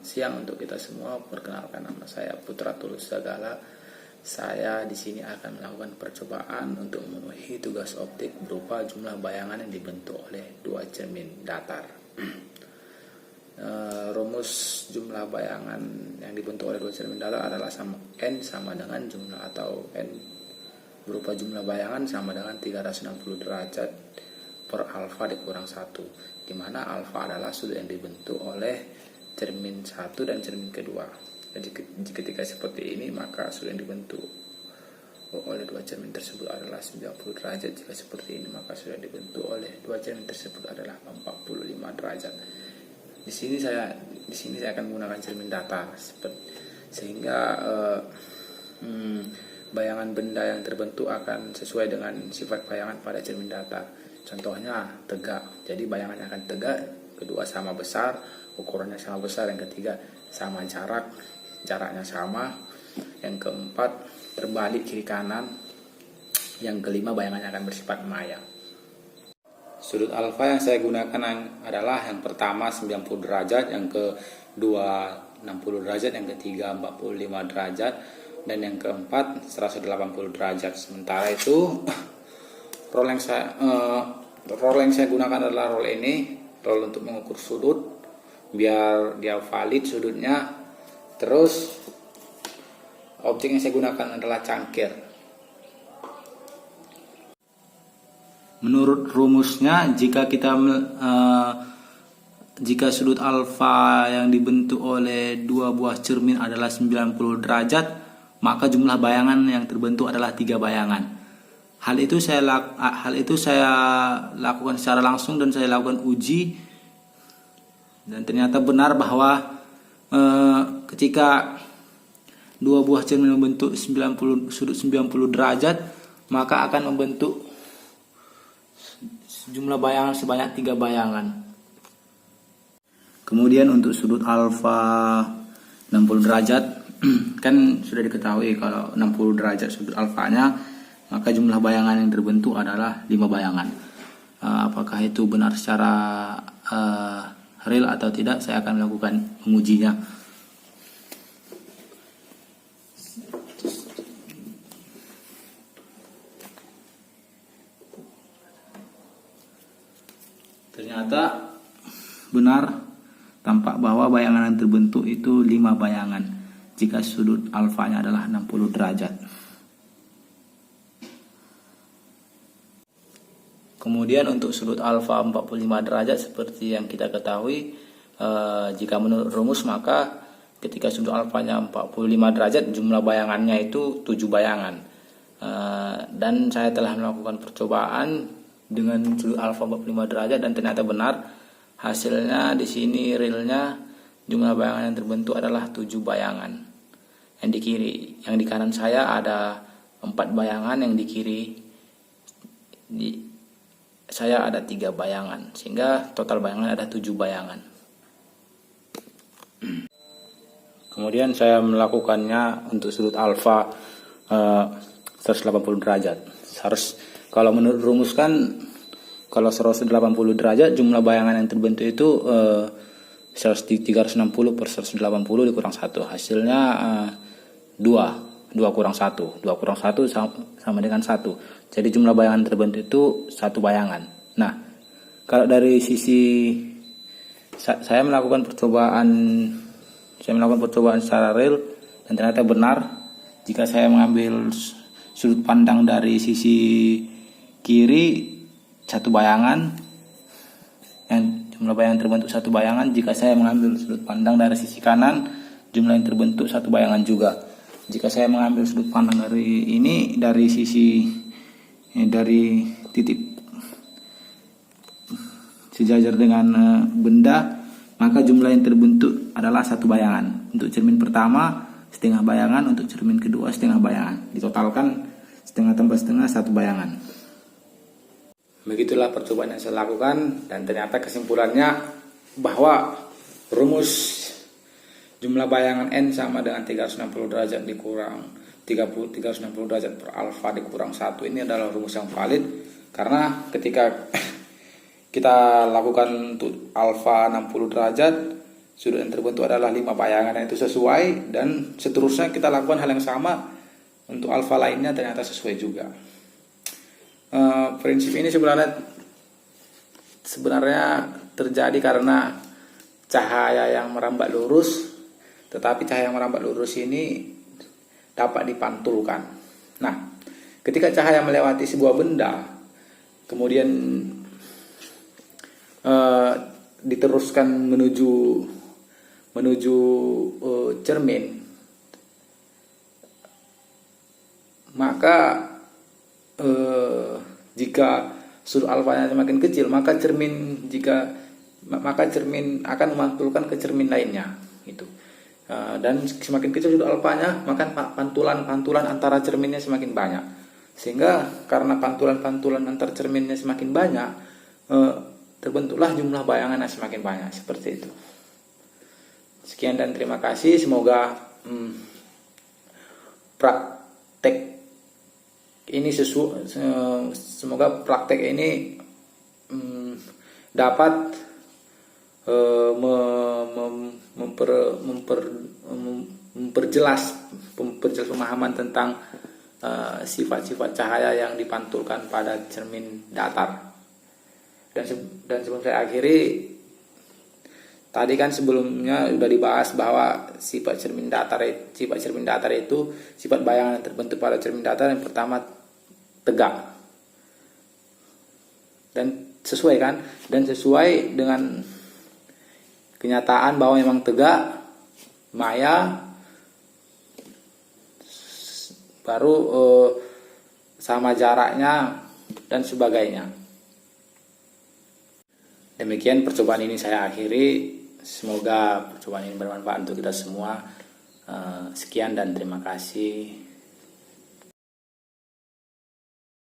Selamat siang untuk kita semua. Perkenalkan, nama saya Putra Tulus Sagala. Saya di sini akan melakukan percobaan untuk memenuhi tugas optik berupa jumlah bayangan yang dibentuk oleh dua cermin datar. Rumus jumlah bayangan yang dibentuk oleh dua cermin datar adalah N sama dengan jumlah atau N berupa jumlah bayangan sama dengan 360 derajat per alfa dikurang 1, di mana alfa adalah sudut yang dibentuk oleh cermin 1 dan cermin kedua. Jadi ketika seperti ini, maka sudut yang dibentuk oleh dua cermin tersebut adalah 90 derajat. Jika seperti ini, maka sudut yang dibentuk oleh dua cermin tersebut adalah 45 derajat. Di sini saya akan menggunakan cermin datar sehingga bayangan benda yang terbentuk akan sesuai dengan sifat bayangan pada cermin datar. Contohnya tegak, jadi bayangannya akan tegak. Kedua sama besar, ukurannya sama besar. Yang ketiga sama jaraknya sama. Yang keempat terbalik kiri kanan. Yang kelima bayangannya akan bersifat memayang. Sudut alfa yang saya gunakan adalah yang pertama 90 derajat, yang kedua 60 derajat, yang ketiga 45 derajat, dan yang keempat 180 derajat. Sementara itu roll yang saya gunakan adalah roll ini, roll untuk mengukur sudut biar dia valid sudutnya. Terus objek yang saya gunakan adalah cangkir. Menurut rumusnya, jika sudut alfa yang dibentuk oleh dua buah cermin adalah 90 derajat, maka jumlah bayangan yang terbentuk adalah 3 bayangan. Hal itu saya lakukan secara langsung dan saya lakukan uji, dan ternyata benar bahwa ketika dua buah cermin membentuk sudut 90 derajat, maka akan membentuk jumlah bayangan sebanyak 3 bayangan. Kemudian untuk sudut alfa 60 derajat, kan sudah diketahui kalau 60 derajat sudut alfanya, maka jumlah bayangan yang terbentuk adalah 5 bayangan. Apakah itu benar secara real atau tidak, saya akan melakukan mengujinya. Ternyata benar, tampak bahwa bayangan yang terbentuk itu 5 bayangan jika sudut alfanya adalah 60 derajat. Kemudian untuk sudut alfa 45 derajat, seperti yang kita ketahui, jika menurut rumus, maka ketika sudut alfanya 45 derajat, jumlah bayangannya itu 7 bayangan. Dan saya telah melakukan percobaan dengan sudut alfa 45 derajat dan ternyata benar. Hasilnya di sini realnya jumlah bayangan yang terbentuk adalah 7 bayangan. Yang di kiri, yang di kanan saya ada 4 bayangan, yang di kiri saya ada 3 bayangan, sehingga total bayangan ada 7 bayangan. Kemudian saya melakukannya untuk sudut alfa 180 derajat. Kalau menurut rumus kan, kalau 180 derajat jumlah bayangan yang terbentuk itu 360 per 180 dikurang 1. Hasilnya 2 kurang 1. 2 kurang 1 sama dengan 1. Jadi jumlah bayangan terbentuk itu 1 bayangan. Nah, kalau dari sisi saya melakukan percobaan secara real dan ternyata benar. Jika saya mengambil sudut pandang dari sisi kiri 1 bayangan, yang jumlah bayangan terbentuk 1 bayangan. Jika saya mengambil sudut pandang dari sisi kanan, jumlah yang terbentuk 1 bayangan juga. Jika saya mengambil sudut pandang dari titik sejajar dengan benda, maka jumlah yang terbentuk adalah 1 bayangan. Untuk cermin pertama setengah bayangan, untuk cermin kedua setengah bayangan. Ditotalkan setengah tambah setengah 1 bayangan. Begitulah percobaan yang saya lakukan, dan ternyata kesimpulannya bahwa rumus jumlah bayangan N sama dengan 360 derajat dikurang 360 derajat per alfa dikurang 1 ini adalah rumus yang valid, karena ketika kita lakukan untuk alfa 60 derajat sudut yang terbentuk adalah 5 bayangan yang itu sesuai, dan seterusnya kita lakukan hal yang sama untuk alfa lainnya ternyata sesuai juga. Prinsip ini sebenarnya terjadi karena cahaya yang merambat lurus, tetapi cahaya yang merambat lurus ini dapat dipantulkan. Nah, ketika cahaya melewati sebuah benda, kemudian diteruskan menuju cermin, maka jika sudut alfanya semakin kecil, maka cermin akan memantulkan ke cermin lainnya gitu. Dan semakin kecil sudut alfanya, maka pantulan antara cerminnya semakin banyak. Sehingga karena pantulan antar cerminnya semakin banyak, terbentuklah jumlah bayangan yang semakin banyak, seperti itu. Sekian dan terima kasih. Semoga praktek ini dapat memperjelas pemahaman tentang sifat-sifat cahaya yang dipantulkan pada cermin datar. Dan sebelum saya akhiri, tadi kan sebelumnya sudah dibahas bahwa sifat cermin datar itu sifat bayangan yang terbentuk pada cermin datar. Yang pertama, tegak. Dan sesuai dengan kenyataan bahwa memang tegak, maya, baru sama jaraknya dan sebagainya. Demikian percobaan ini saya akhiri. Semoga percobaan ini bermanfaat untuk kita semua. Sekian dan terima kasih.